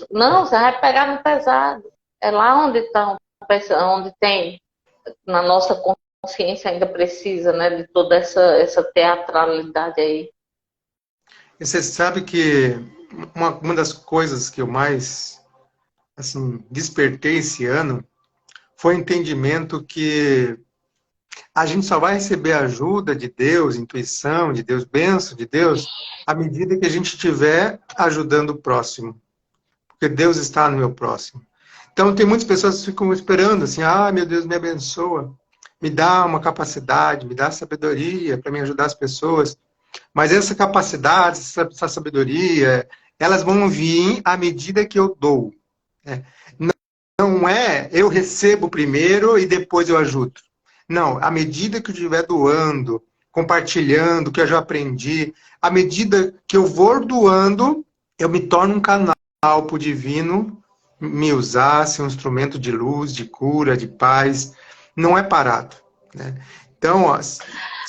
Não, você vai pegar no pesado. É lá onde tem, na nossa consciência ainda precisa, né, de toda essa teatralidade aí. E você sabe que uma das coisas que eu mais assim, despertei esse ano foi o entendimento que a gente só vai receber ajuda de Deus, intuição de Deus, bênção de Deus, à medida que a gente estiver ajudando o próximo. Porque Deus está no meu próximo. Então, tem muitas pessoas que ficam esperando assim, ah, meu Deus, me abençoa, me dá uma capacidade, me dá sabedoria para me ajudar as pessoas. Mas essa capacidade, essa sabedoria, elas vão vir à medida que eu dou. Né? Não é eu recebo primeiro e depois eu ajudo. Não, à medida que eu estiver doando, compartilhando o que eu já aprendi, à medida que eu vou doando, eu me torno um canal para o divino me usar, ser um instrumento de luz, de cura, de paz. Não é parado. Né? Então, ó, se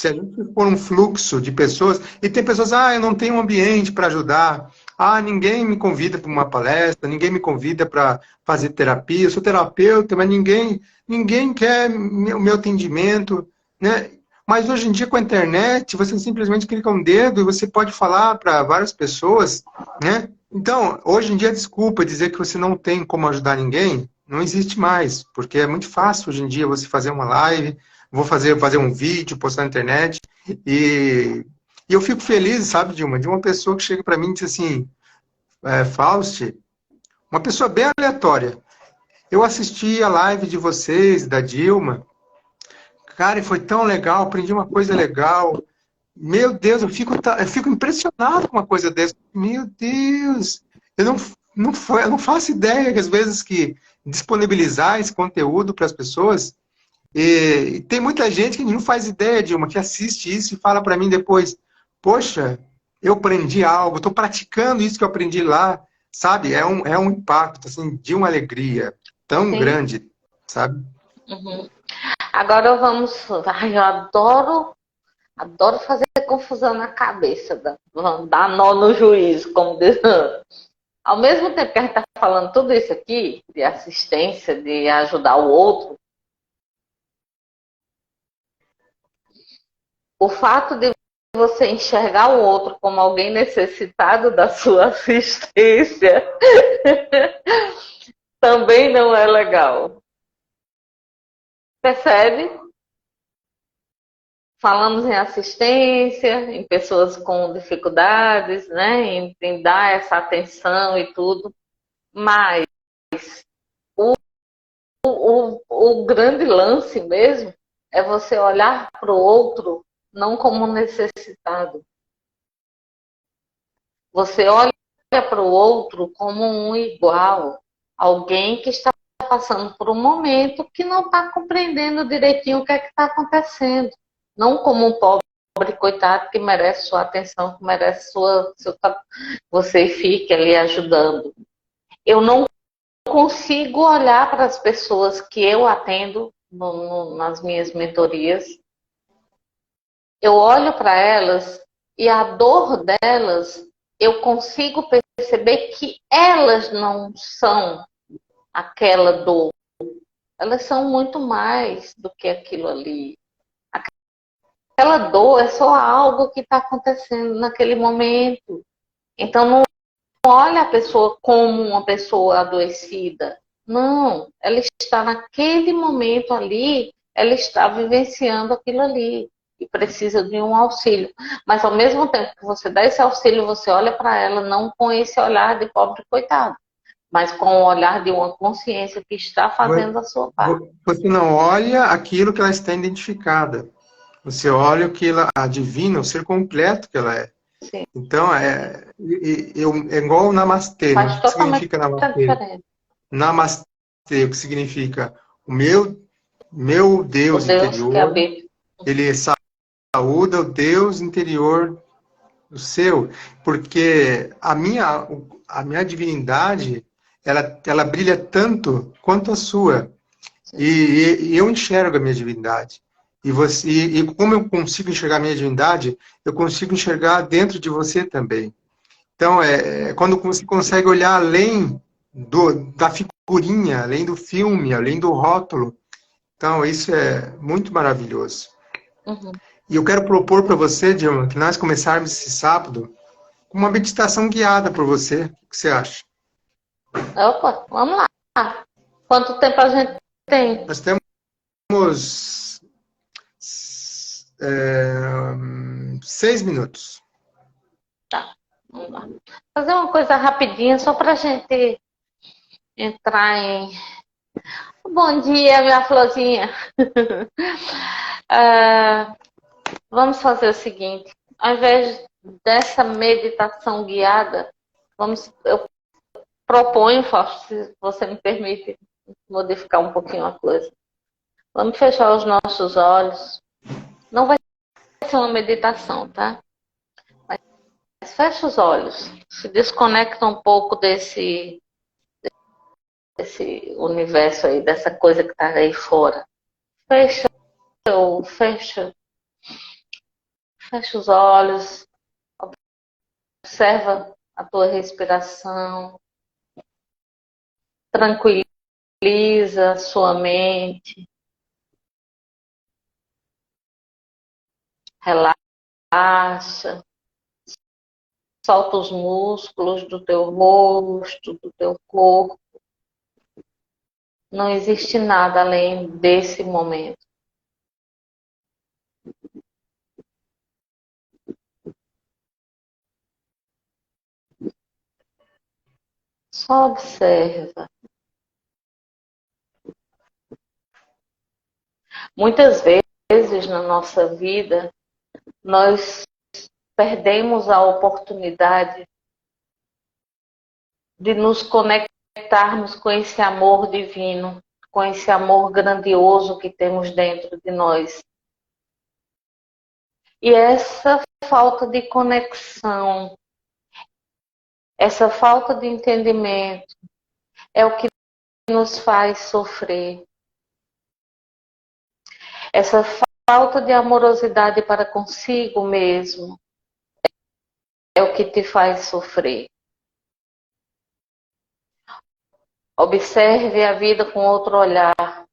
a gente for um fluxo de pessoas, e tem pessoas, ah, eu não tenho um ambiente para ajudar, ah, ninguém me convida para uma palestra, ninguém me convida para fazer terapia, eu sou terapeuta, mas ninguém quer o meu atendimento, né? Mas hoje em dia, com a internet, você simplesmente clica um dedo e você pode falar para várias pessoas, né? Então, hoje em dia, desculpa dizer que você não tem como ajudar ninguém, não existe mais, porque é muito fácil hoje em dia você fazer uma live, vou fazer um vídeo, postar na internet, e eu fico feliz, sabe, de uma pessoa que chega para mim e diz assim, Fausti, uma pessoa bem aleatória, eu assisti a live de vocês, da Dilma, cara, e foi tão legal, aprendi uma coisa legal, meu Deus, eu fico impressionado com uma coisa dessa, meu Deus, eu não faço ideia que às vezes que disponibilizar esse conteúdo para as pessoas. E tem muita gente que não faz ideia, Dilma, que assiste isso e fala para mim depois, poxa, eu aprendi algo, estou praticando isso que eu aprendi lá, sabe? É um impacto, assim, de uma alegria tão Sim. grande, sabe? Uhum. Agora vamos... Ai, eu adoro fazer confusão na cabeça, dar nó no juízo, como diz. Ao mesmo tempo que a gente está falando tudo isso aqui, de assistência, de ajudar o outro, o fato de você enxergar o outro como alguém necessitado da sua assistência também não é legal. Percebe? Falamos em assistência, em pessoas com dificuldades, né? Em dar essa atenção e tudo, mas o grande lance mesmo é você olhar para o outro não como necessitado. Você olha para o outro como um igual, alguém que está passando por um momento que não está compreendendo direitinho o que é que está acontecendo. Não como um pobre coitado que merece sua atenção, que merece você fique ali ajudando. Eu não consigo olhar para as pessoas que eu atendo nas minhas mentorias. Eu olho para elas e a dor delas, eu consigo perceber que elas não são aquela dor. Elas são muito mais do que aquilo ali. Aquela dor é só algo que está acontecendo naquele momento. Então, não olha a pessoa como uma pessoa adoecida. Não, ela está naquele momento ali, ela está vivenciando aquilo ali e precisa de um auxílio. Mas ao mesmo tempo que você dá esse auxílio, você olha para ela não com esse olhar de pobre coitado, mas com o olhar de uma consciência que está fazendo a sua parte. Você não olha aquilo que ela está identificada. Você olha o que ela adivina, o ser completo que ela é. Sim. Então, é igual o namastê, né? Faz O que totalmente significa namastê? diferente. Namastê, o que significa o meu O Deus Deus que interior, habita. ele saúda o Deus interior do seu, porque a minha divindade, ela brilha tanto quanto a sua. E eu enxergo a minha divindade. E como eu consigo enxergar a minha divindade, eu consigo enxergar dentro de você também. Então, quando você consegue olhar além da figurinha, além do filme, além do rótulo. Então, isso é muito maravilhoso. Uhum. E eu quero propor para você, Dilma, que nós começarmos esse sábado com uma meditação guiada por você. O que você acha? Opa, vamos lá. Quanto tempo a gente tem? Nós temos 6 minutos. Tá, vamos lá. Fazer uma coisa rapidinha, só para a gente entrar em. Bom dia, minha florzinha. Vamos fazer o seguinte: ao invés dessa meditação guiada, eu proponho, Fausto, se você me permite modificar um pouquinho a coisa. Vamos fechar os nossos olhos. Não vai ser uma meditação, tá? Mas fecha os olhos. Se desconecta um pouco desse universo aí, dessa coisa que está aí fora. Fecha, fecha, fecha os olhos, observa a tua respiração, tranquiliza a sua mente, relaxa, solta os músculos do teu rosto, do teu corpo. Não existe nada além desse momento. Só observa. Muitas vezes na nossa vida, nós perdemos a oportunidade de nos conectarmos com esse amor divino, com esse amor grandioso que temos dentro de nós. E essa falta de conexão, essa falta de entendimento é o que nos faz sofrer. Essa falta de amorosidade para consigo mesmo é o que te faz sofrer. Observe a vida com outro olhar.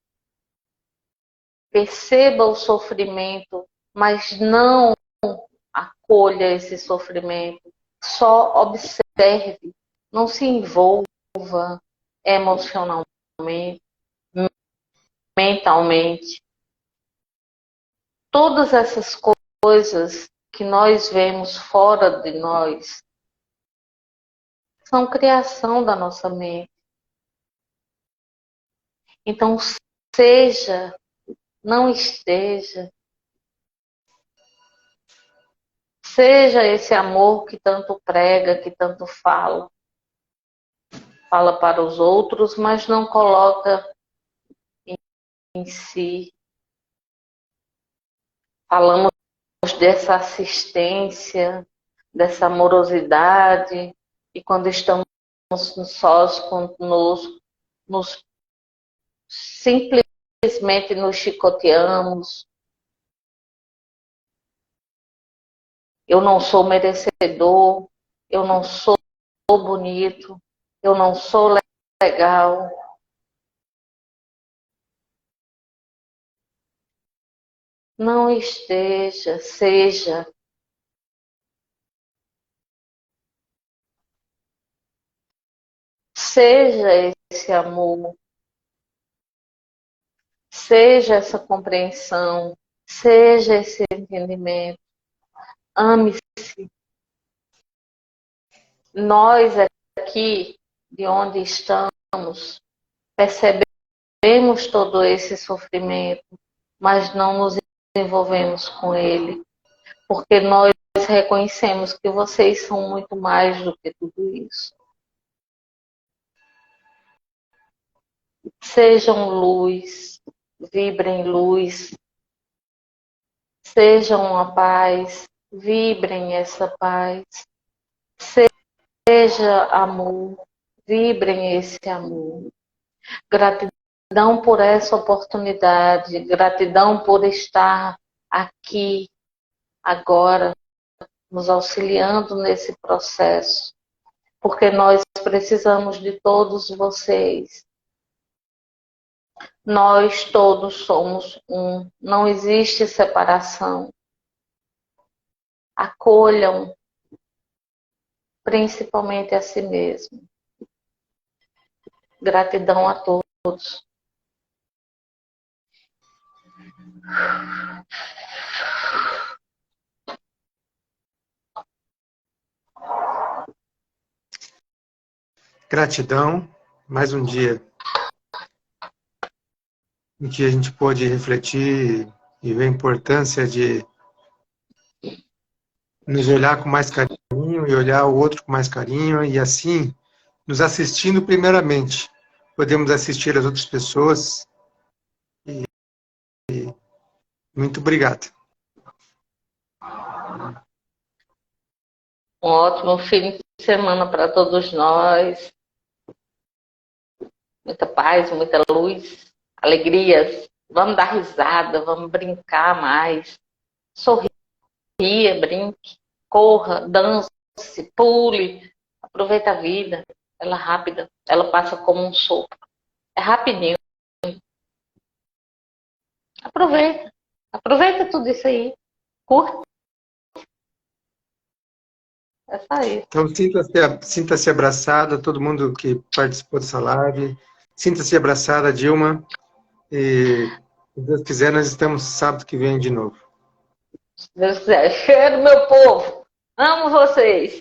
Perceba o sofrimento, mas não acolha esse sofrimento. Só observe. Não se envolva emocionalmente, mentalmente. Todas essas coisas que nós vemos fora de nós são criação da nossa mente. Então, seja Não esteja. Seja esse amor que tanto prega, que tanto fala. Fala para os outros, mas não coloca em si. Falamos dessa assistência, dessa amorosidade, e quando estamos sós conosco, simplesmente nos chicoteamos. Eu não sou merecedor, eu não sou bonito, eu não sou legal. Não esteja, seja. Seja esse amor, seja essa compreensão, seja esse entendimento. Ame-se. Nós aqui, de onde estamos, percebemos todo esse sofrimento, mas não nos envolvemos com ele, porque nós reconhecemos que vocês são muito mais do que tudo isso. Sejam luz, vibrem luz, sejam a paz, vibrem essa paz, seja amor, vibrem esse amor. Gratidão por essa oportunidade, gratidão por estar aqui, agora, nos auxiliando nesse processo, porque nós precisamos de todos vocês. Nós todos somos um, não existe separação. Acolham, principalmente a si mesmo. Gratidão a todos. Gratidão, mais um dia em que a gente pôde refletir e ver a importância de nos olhar com mais carinho e olhar o outro com mais carinho, e assim, nos assistindo primeiramente, podemos assistir as outras pessoas. E muito obrigado. Um ótimo fim de semana para todos nós. Muita paz, muita luz, alegrias. Vamos dar risada, vamos brincar mais. Sorria, brinque, corra, dance, pule. Aproveita a vida. Ela é rápida, ela passa como um sopro. É rapidinho. Aproveita. Aproveita tudo isso aí. Curta. É só isso. Então, sinta-se abraçada, todo mundo que participou dessa live. Sinta-se abraçada, Dilma. E, se Deus quiser, nós estamos sábado que vem de novo. Se Deus quiser. Cheiro, meu povo. Amo vocês.